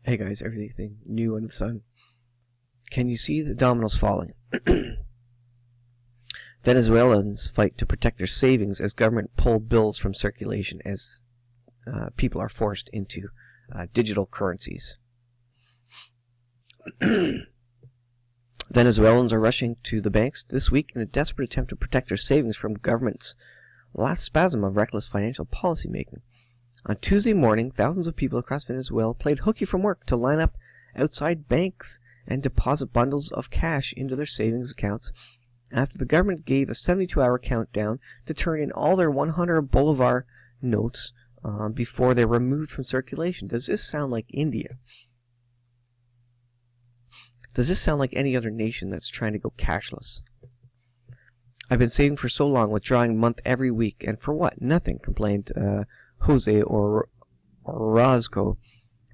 Hey guys, everything new under the sun. Can you see the dominoes falling? Venezuelans fight to protect their savings as government pull bills from circulation as people are forced into digital currencies. Venezuelans are rushing to the banks this week in a desperate attempt to protect their savings from government's last spasm of reckless financial policy making. On Tuesday morning, thousands of people across Venezuela played hooky from work to line up outside banks and deposit bundles of cash into their savings accounts after the government gave a 72-hour countdown to turn in all their 100 Bolivar notes before they were removed from circulation. Does this sound like India? Does this sound like any other nation that's trying to go cashless? I've been saving for so long, withdrawing a month every week, and for what? Nothing, complained Jose Orozco,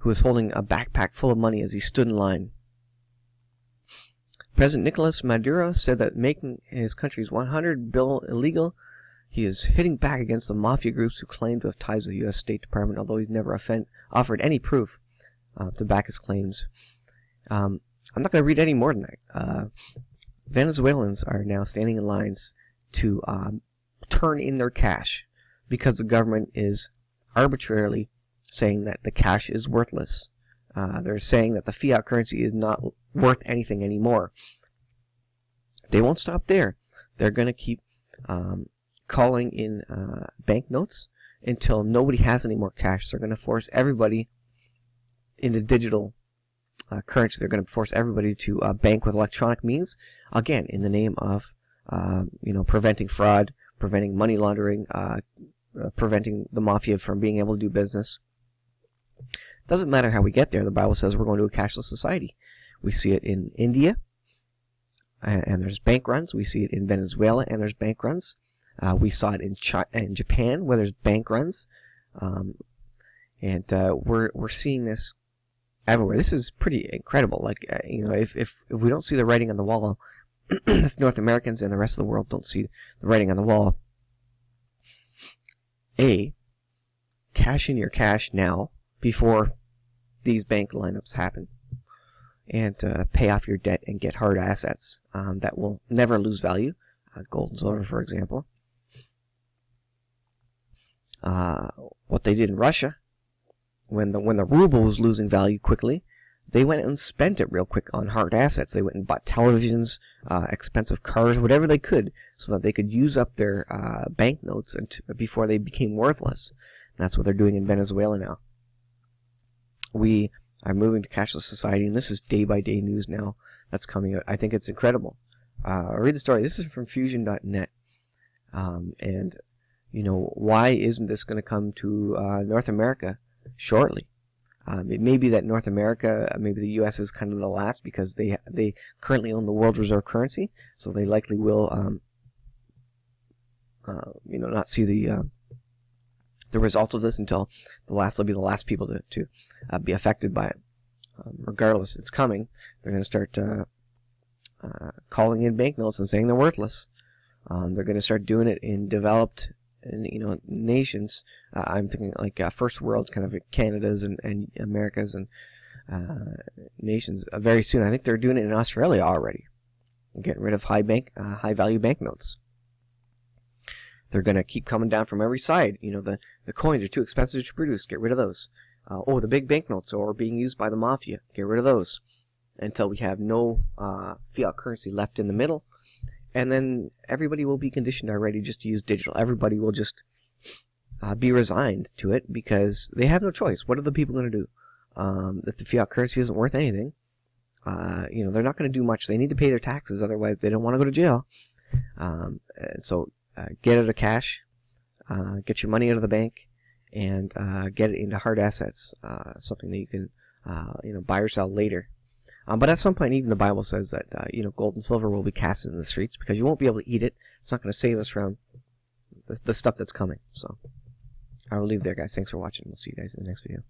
who was holding a backpack full of money as he stood in line. President Nicolas Maduro said that making his country's 100 bill illegal, he is hitting back against the mafia groups who claim to have ties with the U.S. State Department, although he's never offered any proof to back his claims. I'm not going to read any more than that. Venezuelans are now standing in lines to turn in their cash because the government is arbitrarily saying that the cash is worthless. They're saying that the fiat currency is not worth anything anymore. They won't stop there. They're going to keep calling in banknotes until nobody has any more cash. So they're going to force everybody into digital currency. They're going to force everybody to bank with electronic means, again, in the name of preventing fraud, preventing money laundering, preventing the mafia from being able to do business. Doesn't matter how we get there. The Bible says we're going to a cashless society. We see it in India, and there's bank runs. We see it in Venezuela, and there's bank runs. We saw it in Japan, where there's bank runs, and we're seeing this everywhere. This is pretty incredible. Like if we don't see the writing on the wall, if North Americans and the rest of the world don't see the writing on the wall, cash in your cash now before these bank lineups happen, and pay off your debt and get hard assets that will never lose value, gold and silver, for example. What they did in Russia, when the ruble was losing value quickly, they went and spent it real quick on hard assets. They went and bought televisions, expensive cars, whatever they could, so that they could use up their banknotes before they became worthless. And that's what they're doing in Venezuela now. We are moving to cashless society, and this is day-by-day news now that's coming out. I think it's incredible. Read the story. This is from Fusion.net. And, why isn't this going to come to North America shortly? It may be that North America, maybe the U.S. is kind of the last because they currently own the world reserve currency, so they likely will, not see the results of this until they'll be the last people to be affected by it. Regardless, it's coming. They're going to start calling in banknotes and saying they're worthless. They're going to start doing it in developed nations. I'm thinking like first world, kind of Canada's and America's and nations very soon. I think they're doing it in Australia already. Getting rid of high value banknotes. They're going to keep coming down from every side. The coins are too expensive to produce. Get rid of those. The big banknotes are being used by the mafia. Get rid of those. Until we have no fiat currency left in the middle. And then everybody will be conditioned already just to use digital. Everybody will just be resigned to it because they have no choice. What are the people going to do? If the fiat currency isn't worth anything, they're not going to do much. They need to pay their taxes. Otherwise, they don't want to go to jail. So get out of cash, get your money out of the bank, and get it into hard assets, something that you can buy or sell later. But at some point, even the Bible says that gold and silver will be cast in the streets because you won't be able to eat it. It's not going to save us from the stuff that's coming. So I will leave there, guys. Thanks for watching. We'll see you guys in the next video.